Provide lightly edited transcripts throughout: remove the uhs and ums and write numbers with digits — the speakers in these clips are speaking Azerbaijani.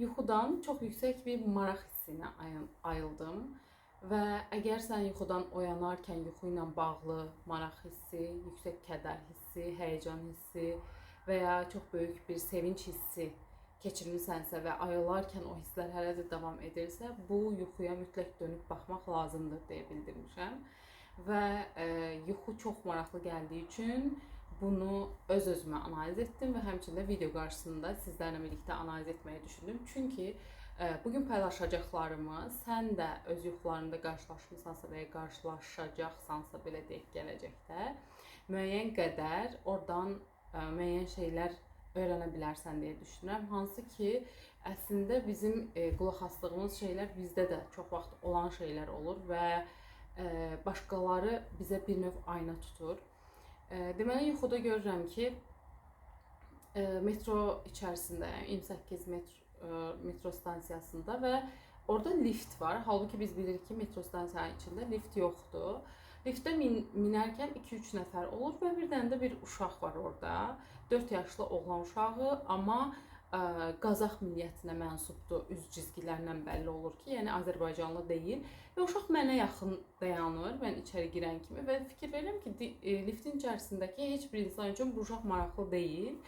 yuxudan çox yüksək bir maraq hissinə ayıldım və əgər sən yuxudan oyanarkən yuxu ilə bağlı maraq hissi, yüksək kədər hissi, həyəcan hissi və ya çox böyük bir sevinç hissi keçirmisənsə və ayılarkən o hisslər hələ də davam edirsə, bu yuxuya mütləq dönüb baxmaq lazımdır deyə bildirmişəm. Və yuxu çox maraqlı gəldiyi üçün bunu öz-özümə analiz etdim və həmçinin də video qarşısında sizlərlə birlikdə analiz etməyi düşündüm. Çünki bugün paylaşacaqlarımı sən də öz yuxularında qarşılaşmısansa və ya qarşılaşacaqsansa belə deyək gələcəkdə müəyyən qədər oradan müəyyən şeylər öyrənə bilərsən deyə düşünürəm. Hansı ki, əslində bizim qulaq asdığımız şeylər bizdə də çox vaxt olan şeylər olur və başqaları bizə bir növ ayna tutur. Deməli, yuxuda görürəm ki, metro içərisindəyəm, 28 metro stansiyasında və orada lift var. Halbuki biz bilirik ki, metro stansiyanın içində lift yoxdur. Liftdə minərkən 2-3 nəfər olur və bir dənə də bir uşaq var orada. 4 yaşlı oğlan uşağı, amma Qazax milliyyətinə mənsubdur, üz cizgilərindən bəlli olur ki, yəni Azərbaycanlı deyil. Və uşaq mənə yaxın dayanır, mən içəri girən kimi və fikir verirəm ki, liftin içərisindəki heç bir insan üçün bu uşaq maraqlı deyil.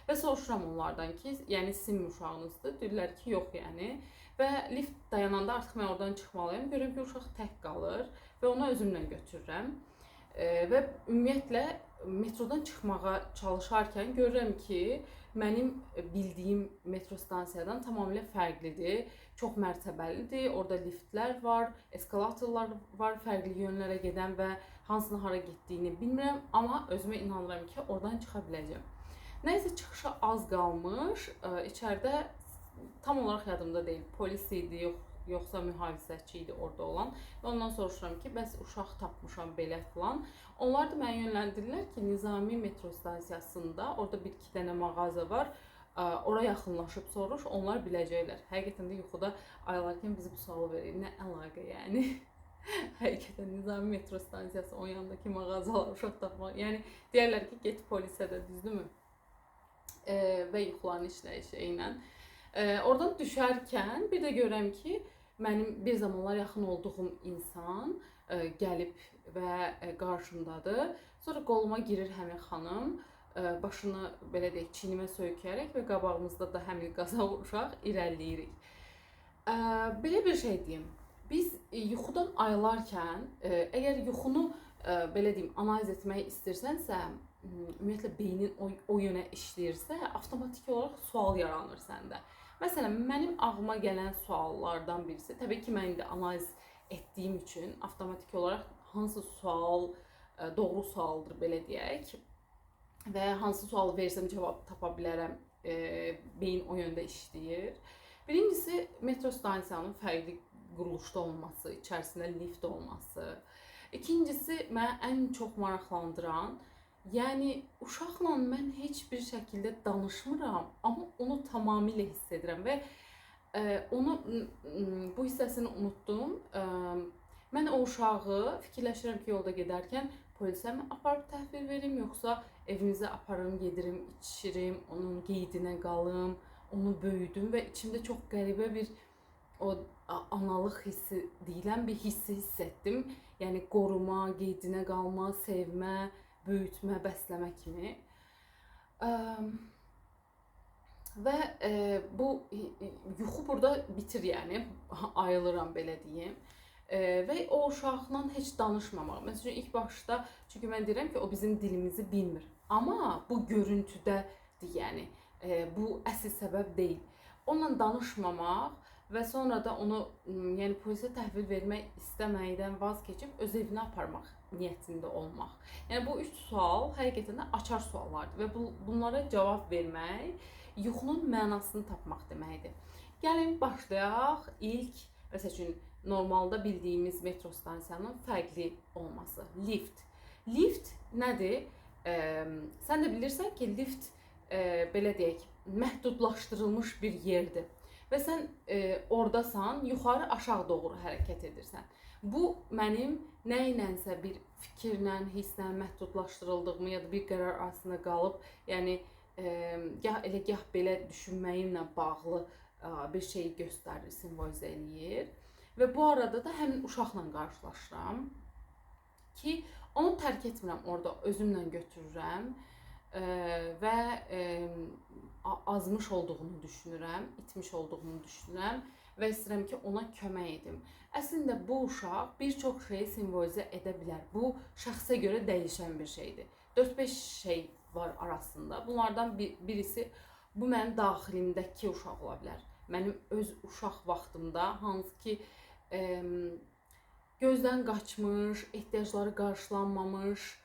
Və soruşuram onlardan ki, yəni sizin uşağınızdır? Deyirlər ki, yox yəni. Və lift dayananda artıq mən oradan çıxmalıyam. Görürəm ki, uşaq tək qalır və onu özümlə götürürəm. Və ümumiyyətlə metrodan çıxmağa çalışarkən görürəm ki, mənim bildiyim metro stansiyadan tamamilə fərqlidir. Çox mərtəbəlidir. Orada liftlər var, eskalatorlar var, fərqli yönlərə gedən və hansının hara getdiyini bilmirəm, amma özümə inanıram ki, oradan çıxa biləcəm. Nəysə çıxışa az qalmış, içəridə tam olaraq yadımda deyil, polis idi, yoxsa mühafizəçi idi orada olan. Və ondan soruşuram ki, bəs uşaq tapmışam belə filan. Onlar da mənə yönləndirirlər ki, Nizami metro stansiyasında orada bir-iki dənə mağaza var. Ora yaxınlaşıb soruş, onlar biləcəklər. Həqiqətən də yuxuda ayılarkən bizi bu sualı verir. Nə əlaqə yəni? Həqiqətən Nizami metro stansiyası, o yandakı mağazalar, uşaq tapmaq. Yəni deyərlər ki, get polisə də, düzdürmü? Və yuxuların işləyişi eynən. Oradan düşərkən bir də görürəm ki, mənim bir zamanlar yaxın olduğum insan gəlib və qarşımdadır. Sonra qoluma girir həmin xanım, başını belə deyək, çiynimə söykəyərək və qabağımızda da həmin Qazax uşaq irəliləyirik. Belə bir şey deyim, biz yuxudan ayılarkən, əgər yuxunu belə deyim, analiz etmək istəyirsənsə, ümumiyyətlə beynin o yönə işləyirsə, avtomatik olaraq sual yaranır səndə. Məsələn, mənim ağlıma gələn suallardan birisi, təbii ki, mən indi analiz etdiyim üçün avtomatik olaraq hansı sual doğru sualdır belə deyək və hansı sualı versəm cavab tapa bilərəm, beyin o yöndə işləyir. Birincisi, metro stansiyanın fərqli quruluşda olması, içərisində lift olması. İkincisi, mənə ən çox maraqlandıran, yəni uşaqla mən heç bir şəkildə danışmıram, amma onu tamamilə hiss edirəm və bu hissəsini unutdum. Mən o uşağı fikirləşirəm ki, yolda gedərkən polisə mi aparıb təhvil verim, yoxsa evimizə aparım, yedirim, içirim, onun qeydinə qalım, onu böyüdüm və içimdə çox qəribə bir o analıq hissi deyilən bir hissi hiss etdim. Yəni qoruma, qeydinə qalma, sevmə, böyütmə, bəsləmə kimi. Və bu yuxu burada bitir, yəni ayılıram belə deyim. Və o uşaqla heç danışmamaq. Məsələn, ilk baxışda, çünki mən deyirəm ki, o bizim dilimizi bilmir. Amma bu görüntüdədir, yəni bu əsl səbəb deyil. Onunla danışmamaq və sonra da onu yəni polisə təhvil vermək istəməkdən vaz keçib öz evinə aparmaq niyyətində olmaq. Yəni bu üç sual həqiqətən də açar suallardır və bunlara cavab vermək yuxunun mənasını tapmaq deməkdir. Gəlin başlayaq. İlk, məsəl üçün, normalda bildiyimiz metro stansiyanın fərqli olması. Lift. Lift nədir? Sən də bilirsən ki, lift belə deyək, məhdudlaşdırılmış bir yerdir. Və sən oradasan, yuxarı aşağı doğru hərəkət edirsən. Bu mənim nə ilənsə bir fikirlə, hisslə məhdudlaşdırıldığımı ya da bir qərar arasında qalıb, yəni gah elə gah belə düşünməyimlə bağlı bir şeyi göstərir, simvolizə eləyir. Və bu arada da həmin uşaqla qarşılaşıram ki, onu tərk etmirəm, orada özümlə götürürəm və azmış olduğunu düşünürəm, itmiş olduğunu düşünürəm və istəyirəm ki, ona kömək edim. Əslində bu uşaq bir çox şeyi simvolizə edə bilər. Bu şəxsə görə dəyişən bir şeydir. 4-5 şey var arasında. Bunlardan birisi bu mənim daxilimdəki uşaq ola bilər. Mənim öz uşaq vaxtımda hansı ki gözdən qaçmış, ehtiyacları qarşılanmamış,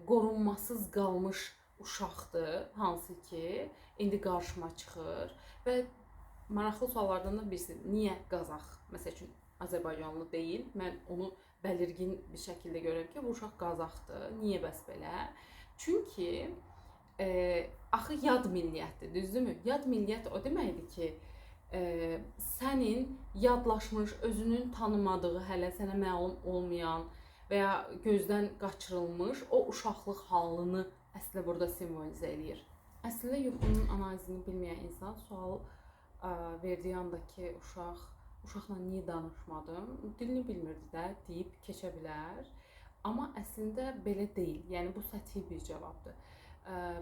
qorunmasız qalmış uşaqdır, hansı ki indi qarşıma çıxır və maraqlı suallardan da birisi, niyə Qazax, məsəl üçün Azərbaycanlı deyil? Mən onu bəlirgin bir şəkildə görürəm ki, bu uşaq Qazaxdır. Niyə bəs belə? Çünki axı yad milliyyətdir, düzdürmü? Yad milliyyət o deməkdir ki, sənin yadlaşmış, özünün tanımadığı, hələ sənə məlum olmayan və ya gözdən qaçırılmış o uşaqlıq halını əslində burada simvolizə eləyir. Əslində yuxunun analizini bilməyən insan sual verdiyi andakı uşaqla niyə danışmadım, dilini bilmirdi də deyib keçə bilər. Amma əslində belə deyil. Yəni bu səthi bir cavabdır.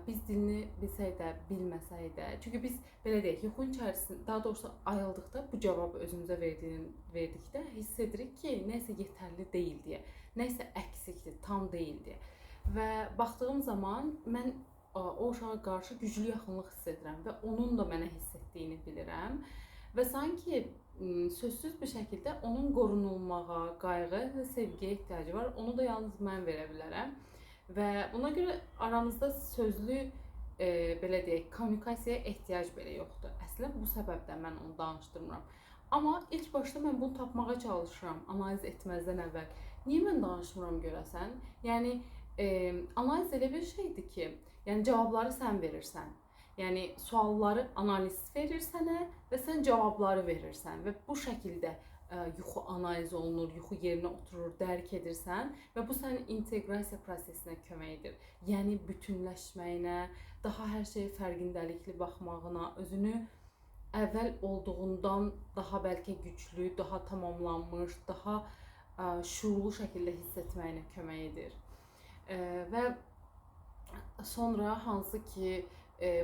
Biz dilini bilsək də, bilməsək də, çünki biz belə deyək, yuxunun içərisində, daha doğrusu ayıldıqda bu cavabı özümüzə verdikdə hiss edirik ki, nəsə yetərli deyil deyə, nəsə əksikdir, tam deyil deyə. Və baxdığım zaman mən o uşağa qarşı güclü yaxınlıq hiss edirəm və onun da mənə hiss etdiyini bilirəm və sanki sözsüz bir şəkildə onun qorunulmağa, qayğı və sevgiyə ehtiyacı var. Onu da yalnız mən verə bilərəm və buna görə aramızda sözlü belə deyək, kommunikasiyaya ehtiyac belə yoxdur. Əslində bu səbəbdən mən onu danışdırmıram. Amma ilk başda mən bunu tapmağa çalışıram, analiz etməzdən əvvəl. Niyə mən danışmıram görəsən? Yəni analiz elə bir şeydir ki, yəni cavabları sən verirsən. Yəni sualları analist verir sənə və sən cavabları verirsən və bu şəkildə yuxu analiz olunur, yuxu yerinə oturur, dərk edirsən və bu sənin inteqrasiya prosesinə kömək edir. Yəni bütünləşməyinə, daha hər şeyə fərqindəlikli baxmağına, özünü əvvəl olduğundan daha bəlkə güclü, daha tamamlanmış, daha şuurlu şəkildə hiss etməyinə kömək edir. Və sonra hansı ki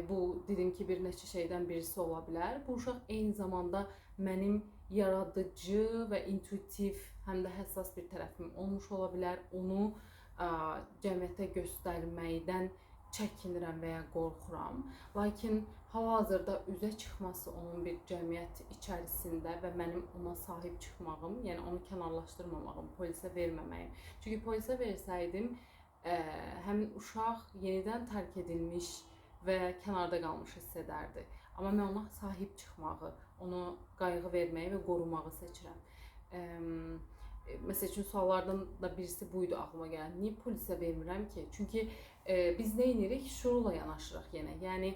bu dedim ki bir neçə şeydən birisi ola bilər. Bu uşaq eyni zamanda mənim yaradıcı və intuitiv, həm də həssas bir tərəfim olmuş ola bilər. Onu cəmiyyətə göstərməkdən çəkinirəm və ya qorxuram. Lakin hal-hazırda üzə çıxması onun bir cəmiyyət içərisində və mənim ona sahib çıxmağım, yəni onu kənarlaşdırmamağım, polisə verməməyim. Çünki polisə versəydim, həmin uşaq yenidən tərk edilmiş və kənarda qalmış hiss edərdi. Amma mən ona sahib çıxmağı, ona qayğı verməyi və qorumağı seçirəm. Məsəl üçün suallardan da birisi buydu ağlıma gələn. Niyə polisə vermirəm ki? Çünki biz nə edirik? Şuurla yanaşırıq yenə. Yəni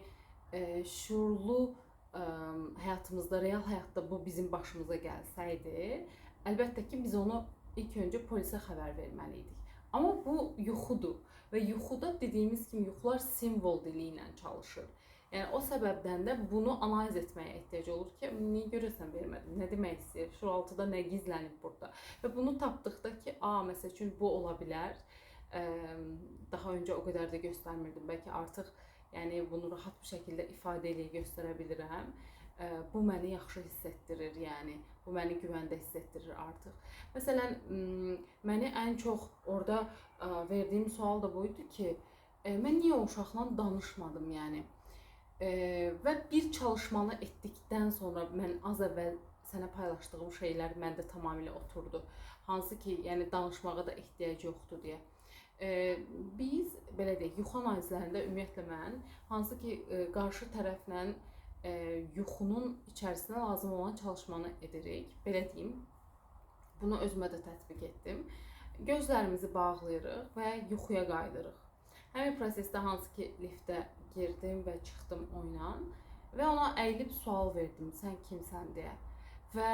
şuurlu həyatımızda, real həyatda bu bizim başımıza gəlsəydi, əlbəttə ki biz onu ilk öncə polisə xəbər verməliydik. Amma bu yuxudur və yuxuda dediyimiz kimi yuxular simvol dili ilə çalışır. Yəni o səbəbdən də bunu analiz etməyə ehtiyac olur ki, niyə görəsən vermədim, nə demək istəyir, şuuraltıda nə gizlənib burada. Və bunu tapdıqda ki, məsəl üçün bu ola bilər, daha öncə o qədər də göstərmirdim, bəlkə artıq yəni bunu rahat bir şəkildə ifadə ilə göstərə bilirəm. Bu məni yaxşı hiss etdirir, yəni bu məni güvəndə hiss etdirir artıq. Məsələn, məni ən çox orada verdiyim sual da buydu ki, mən niyə o uşaqla danışmadım, yəni. Və bir çalışmanı etdikdən sonra mən az əvvəl sənə paylaşdığım şeylər məndə tamamilə oturdu. Hansı ki, yəni danışmağa da ehtiyac yoxdur deyə. Biz belə deyək, yuxu analizlərində ümumiyyətlə mən hansı ki qarşı tərəflə yuxunun içərisinə lazım olan çalışmanı edirik. Belə deyim, bunu özümə də tətbiq etdim. Gözlərimizi bağlayırıq və yuxuya qayıdırıq. Həmin prosesdə hansı ki liftə girdim və çıxdım oyla və ona əyilib sual verdim, sən kimsən deyə. Və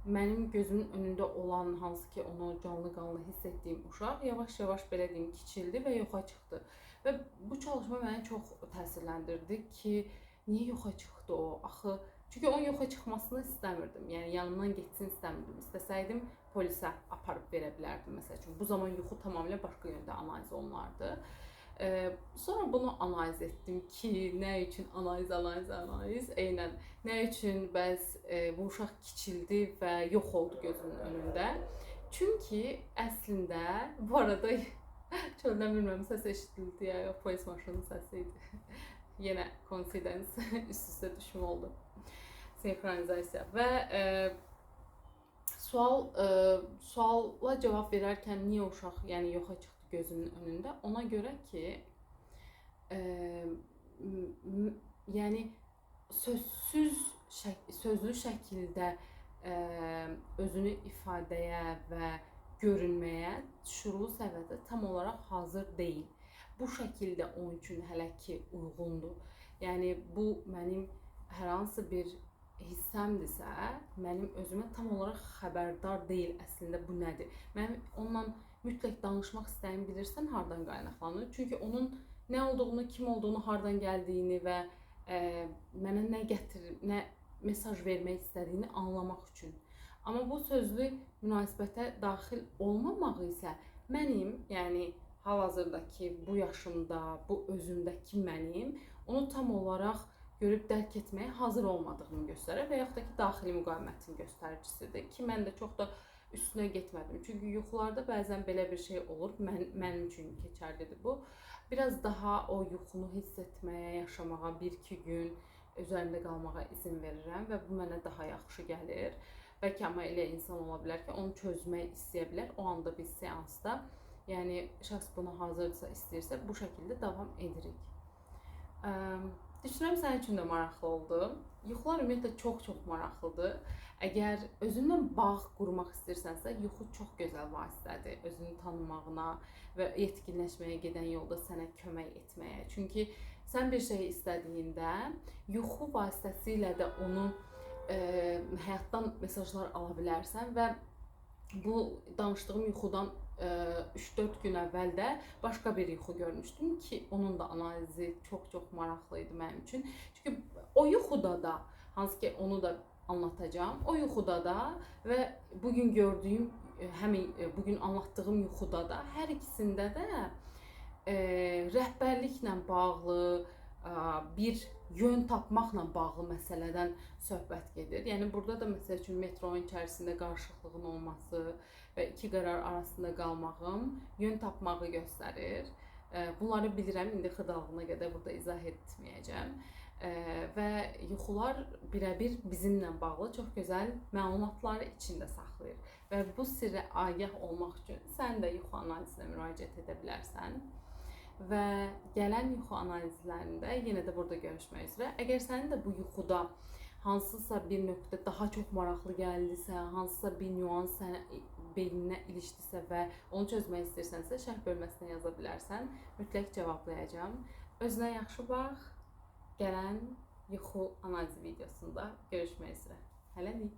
mənim gözümün önündə olan hansı ki onu canlı hiss etdiyim uşaq yavaş-yavaş belə deyim kiçildi və yoxa çıxdı. Və bu çalışma məni çox təsirləndirdi ki, niyə yoxa çıxdı o? Axı çünki onun yoxa çıxmasını istəmirdim. Yəni yanımdan getsin istəmirdim. İstəsəydim polisə aparıb verə bilərdim məsəl üçün. Bu zaman yuxu tamamilə başqa yöndə analiz olunardı. Sonra bunu analiz etdim ki, nə üçün analiz, eynən nə üçün bəs bu uşaq kiçildi və yox oldu gözünün önündə. Çünki əslində bu arada çöldən bilmirəm səs eşidildi ya, yox polis maşının səsi idi. Yenə coincidence üst-üstə düşmə oldu. Senkronizasiya və suala cavab verərkən niyə uşaq yəni yoxa çıxdı gözünün önündə? Ona görə ki, yəni sözlü şəkildə özünü ifadəyə və görünməyə şuurlu səviyyədə tam olaraq hazır deyil. Bu şəkildə onun üçün hələ ki uyğundur. Yəni bu mənim hər hansı bir hissəmdirsə, mənim özümə tam olaraq xəbərdar deyil əslində bu nədir. Mənim onunla mütləq danışmaq istəyim bilirsən hardan qaynaqlanır? Çünki onun nə olduğunu, kim olduğunu, hardan gəldiyini və mənə nə gətirir, nə mesaj vermək istədiyini anlamaq üçün. Amma bu sözlü münasibətə daxil olmamaq isə mənim, yəni hal-hazırdakı bu yaşımda, bu özümdəki mənim onu tam olaraq görüb dərk etməyə hazır olmadığımı göstərir və yaxud da ki, daxili müqavimətin göstəricisidir ki, mən də çox da üstünə getmədim. Çünki yuxularda bəzən belə bir şey olur, mənim üçün keçərlidir bu. Biraz daha o yuxunu hiss etməyə, yaşamağa 1-2 gün üzərində qalmağa izin verirəm və bu mənə daha yaxşı gəlir. Bəlkə amma elə insan ola bilər ki, onu çözmək istəyə bilər o anda biz seansda. Yəni şəxs buna hazırdırsa, istəyirsə bu şəkildə davam edirik. Düşünürəm sənin üçün də maraqlı oldu. Yuxular ümumiyyətlə çox maraqlıdır. Əgər özünlə bağ qurmaq istəyirsənsə, yuxu çox gözəl vasitədir özünü tanımağına və yetkinləşməyə gedən yolda sənə kömək etməyə. Çünki sən bir şey istədiyində yuxu vasitəsilə də onu həyatdan mesajlar ala bilərsən və bu danışdığım yuxudan 3-4 gün əvvəl də başqa bir yuxu görmüşdüm ki, onun da analizi çox maraqlı idi mənim üçün. Çünki o yuxuda da, hansı ki onu da anlatacağım, o yuxuda da və bugün gördüyüm, həmin bugün anlattığım yuxuda da hər ikisində də rəhbərliklə bağlı, bir yön tapmaqla bağlı məsələdən söhbət gedir. Yəni burada da məsəl üçün metronun içərisində qarışıqlığın olması və iki qərar arasında qalmağım yön tapmağı göstərir. Bunları bilirəm, indi xırdalığına qədər burada izah etməyəcəm. Və yuxular birəbir bizimlə bağlı çox gözəl məlumatları içində saxlayır. Və bu sirrə agah olmaq üçün sən də yuxu analizinə müraciət edə bilərsən. Və gələn yuxu analizlərində yenə də burada görüşmək üzrə. Əgər sənin də bu yuxuda hansısa bir nöqtə daha çox maraqlı gəldisə, hansısa bir nüans sənə beyninə ilişdisə və onu çözmək istəyirsənsə, şərh bölməsinə yaza bilərsən. Mütləq cavablayacağam. Özünə yaxşı bax. Gələn yuxu analizi videosunda görüşmək üzrə. Hələlik.